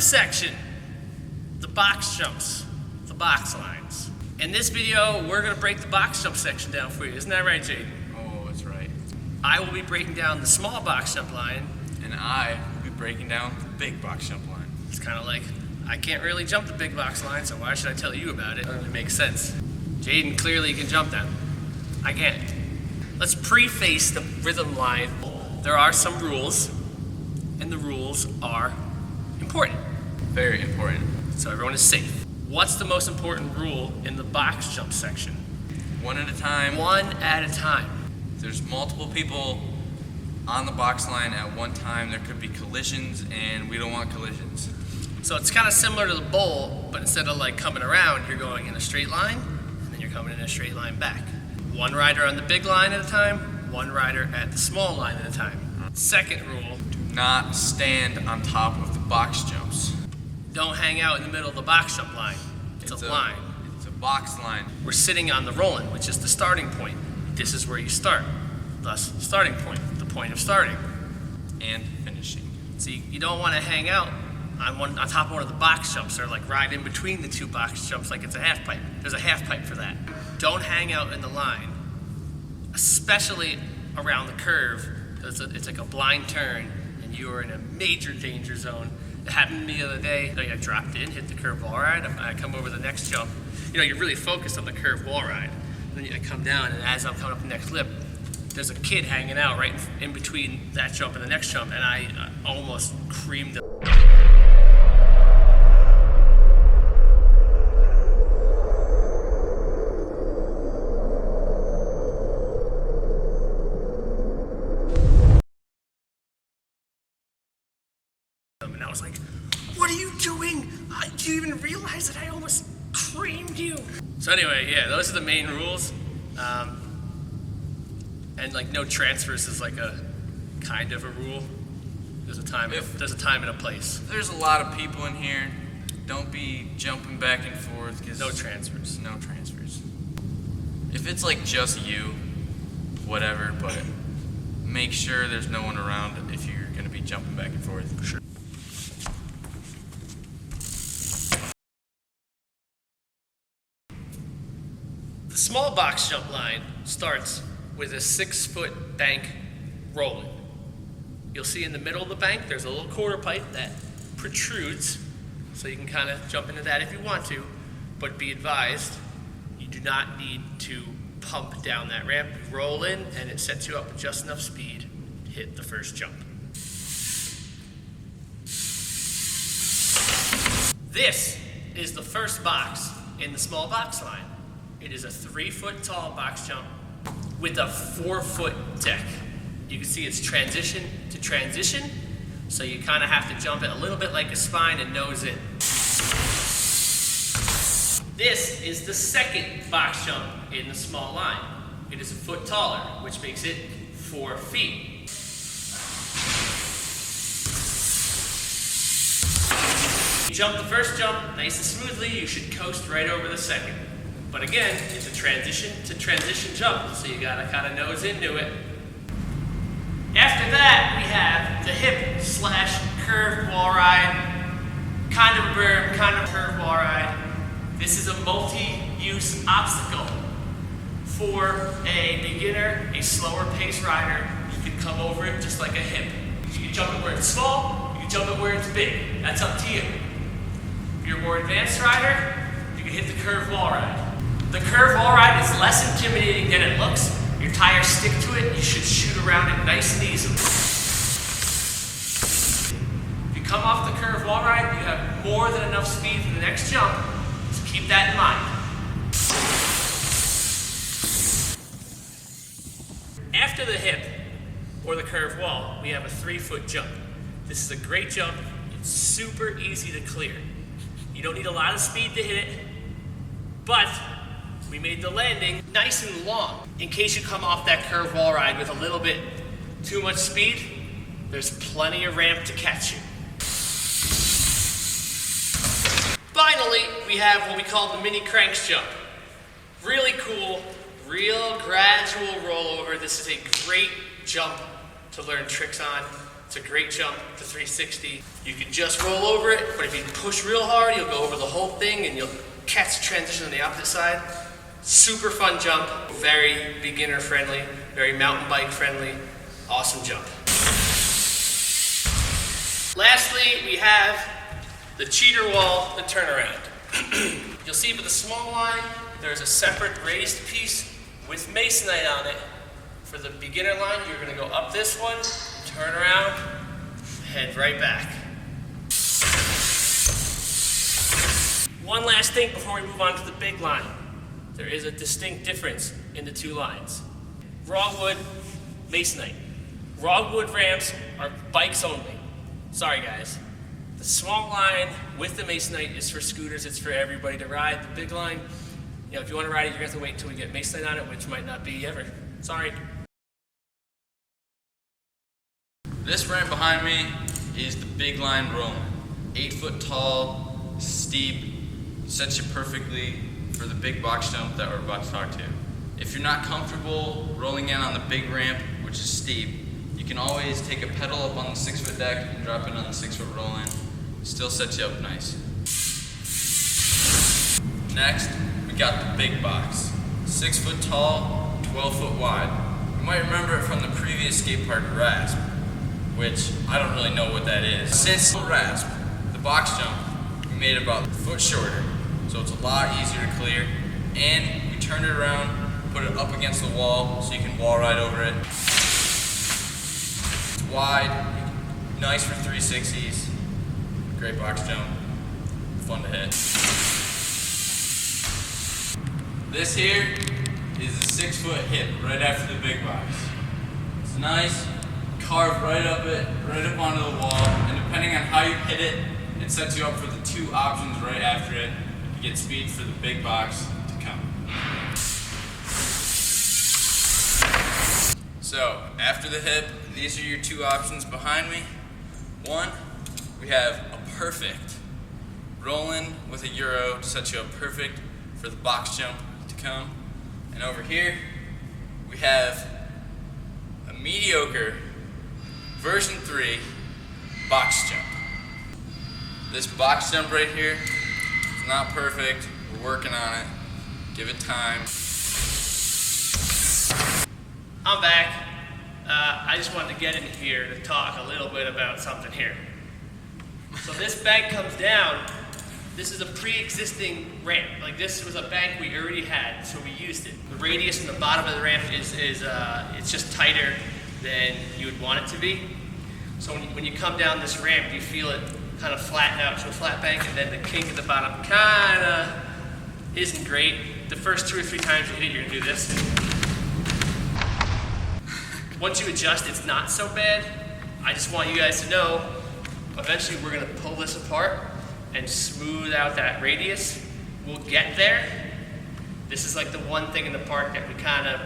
section, the box jumps, the box lines. In this video, we're gonna break the box jump section down for you. Isn't that right, Jade? Oh, that's right. I will be breaking down the small box jump line. And I will be breaking down the big box jump line. It's kind of like, I can't really jump the big box line, so why should I tell you about it? It doesn't really make sense. Jaden clearly can jump that. I can't. Let's preface the rhythm line. There are some rules, and the rules are important. Very important. So everyone is safe. What's the most important rule in the box jump section? One at a time. One at a time. There's multiple people on the box line at one time. There could be collisions, and we don't want collisions. So it's kind of similar to the bowl, but instead of like coming around, you're going in a straight line, and then you're coming in a straight line back. One rider on the big line at a time, one rider at the small line at a time. Second rule, Do not stand on top of the box jumps. don't hang out in the middle of the box jump line. It's a line. It's a box line. We're sitting on the roll-in, which is the starting point. This is where you start. Thus, starting point, the point of starting. And finishing. So you don't want to hang out on top of one of the box jumps or like ride in between the two box jumps like it's a half pipe. There's a half pipe for that. Don't hang out in the line, especially around the curve. It's like a blind turn and you are in a major danger zone. It happened to me the other day. I dropped in, hit the curve wall ride. I come over the next jump. You know, you're really focused on the curve wall ride. Then I come down, and as I'm coming up the next lip, there's a kid hanging out right in between that jump and the next jump, and I almost creamed him. And I was like, what are you doing? Do you even realize that I almost creamed you? So anyway, yeah, those are the main rules. And like no transfers is like a kind of a rule. There's a time and a place. There's a lot of people in here. Don't be jumping back and forth. No transfers. No transfers. If it's like just you, whatever, but make sure there's no one around if you're gonna be jumping back and forth. For sure. The small box jump line starts with a 6-foot bank roll-in. You'll see in the middle of the bank, there's a little quarter pipe that protrudes, so you can kind of jump into that if you want to, but be advised, you do not need to pump down that ramp. You roll in, and it sets you up with just enough speed to hit the first jump. This is the first box in the small box line. It is a 3-foot tall box jump with a 4-foot deck. You can see it's transition to transition, so you kind of have to jump it a little bit like a spine and nose in. This is the second box jump in the small line. It is a foot taller, which makes it 4 feet. You jump the first jump nice and smoothly, you should coast right over the second. But again, it's a transition to transition jump, so you gotta kind of nose into it. After that, we have the hip / curved wall ride, kind of a berm, kind of a curved wall ride. This is a multi-use obstacle. For a beginner, a slower pace rider, you can come over it just like a hip. You can jump it where it's small, you can jump it where it's big. That's up to you. If you're a more advanced rider, you can hit the curved wall ride. The curved wall ride is less intimidating than it looks. Your tires stick to it, you should shoot around it nice and easily. If you come off the curved wall ride, you have more than enough speed for the next jump, so keep that in mind. After the hip, or the curved wall, we have a 3-foot jump. This is a great jump, it's super easy to clear. You don't need a lot of speed to hit it, but we made the landing nice and long. In case you come off that curved wall ride with a little bit too much speed, there's plenty of ramp to catch you. Finally, we have what we call the mini cranks jump. Really cool, real gradual rollover. This is a great jump to learn tricks on. It's a great jump to 360. You can just roll over it, but if you push real hard, you'll go over the whole thing and you'll catch the transition on the opposite side. Super fun jump, very beginner friendly, very mountain bike friendly, awesome jump. Lastly, we have the cheater wall, the turnaround. You'll see with the small line, there's a separate raised piece with masonite on it. For the beginner line, you're gonna go up this one, turn around, head right back. One last thing before we move on to the big line. There is a distinct difference in the two lines. Raw wood, masonite. Raw wood ramps are bikes only. Sorry guys. The small line with the masonite is for scooters, it's for everybody to ride. The big line, if you want to ride it, you're going to have to wait until we get masonite on it, which might not be ever. Sorry. This ramp behind me is the big line rolling. 8 foot tall, steep, sets you perfectly for the big box jump that we're about to talk to. If you're not comfortable rolling in on the big ramp, which is steep, you can always take a pedal up on the 6 foot deck and drop it on the 6 foot roll in. Still sets you up nice. Next, we got the big box. 6 foot tall, 12 foot wide. You might remember it from the previous Skatepark rasp, which I don't really know what that is. Since the rasp, the box jump, we made it about a foot shorter, so it's a lot easier to clear, and we turned it around, put it up against the wall so you can wall ride over it. It's wide, nice for 360s, great box jump, fun to hit. This here is a 6 foot hip right after the big box. It's nice, carved right up onto the wall, and depending on how you hit it, it sets you up for the 2 options right after it. You get speed for the big box to come. So, after the hip, these are your 2 options behind me. One, we have a perfect roll-in with a Euro to set you up perfect for the box jump to come. And over here, we have a mediocre version 3 box jump. This box jump right here is not perfect. We're working on it. Give it time. I'm back. I just wanted to get in here to talk a little bit about something here. So this bank comes down. This is a pre-existing ramp. Like this was a bank we already had, so we used it. The radius in the bottom of the ramp is it's just tighter than you would want it to be. So when you come down this ramp, you feel it kind of flatten out to a flat bank, and then the kink at the bottom kind of isn't great. The first 2 or 3 times you hit it, you're gonna do this. Once you adjust, it's not so bad. I just want you guys to know, eventually we're gonna pull this apart and smooth out that radius. We'll get there. This is like the one thing in the park that we kind of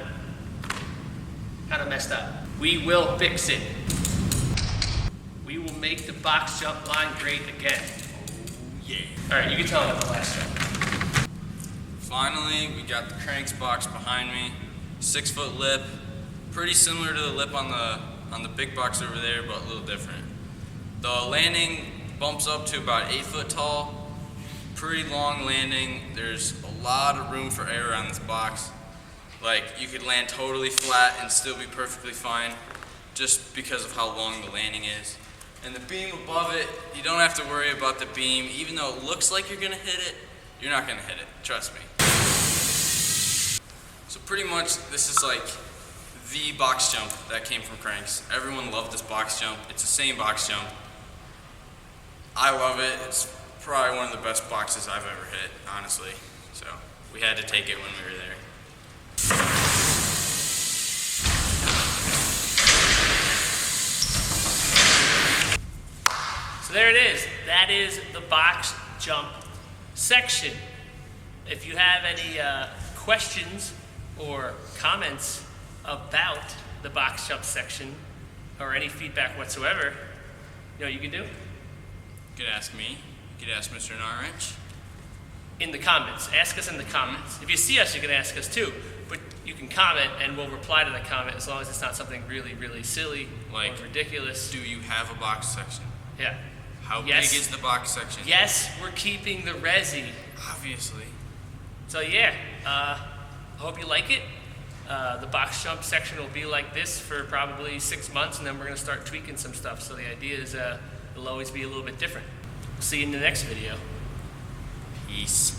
messed up. We will fix it. We will make the box jump line great again. Oh yeah. All right, you can tell me about the last jump. Finally, we got the cranks box behind me. 6 foot lip, pretty similar to the lip on the big box over there, but a little different. The landing bumps up to about 8 foot tall. Pretty long landing. There's a lot of room for error on this box. Like you could land totally flat and still be perfectly fine, just because of how long the landing is. And the beam above it, you don't have to worry about the beam. Even though it looks like you're gonna hit it, you're not gonna hit it, trust me. So pretty much this is like the box jump that came from Cranks. Everyone loved this box jump. It's the same box jump. I love it. It's probably one of the best boxes I've ever hit, honestly. So we had to take it when we were there. So there it is. That is the box jump section. If you have any questions or comments about the box jump section or any feedback whatsoever, you know what you can do? You could ask me. You could ask Mr. Narich. In the comments. Ask us in the comments. If you see us, you can ask us too. But you can comment and we'll reply to the comment as long as it's not something really, really silly Like, or ridiculous. Do you have a box section? Yeah. How Yes. big is the box section? Yes, we're keeping the resi. Obviously. So yeah, I hope you like it. The box jump section will be like this for probably 6 months, and then we're gonna start tweaking some stuff. So the idea is it'll always be a little bit different. See you in the next video. Peace.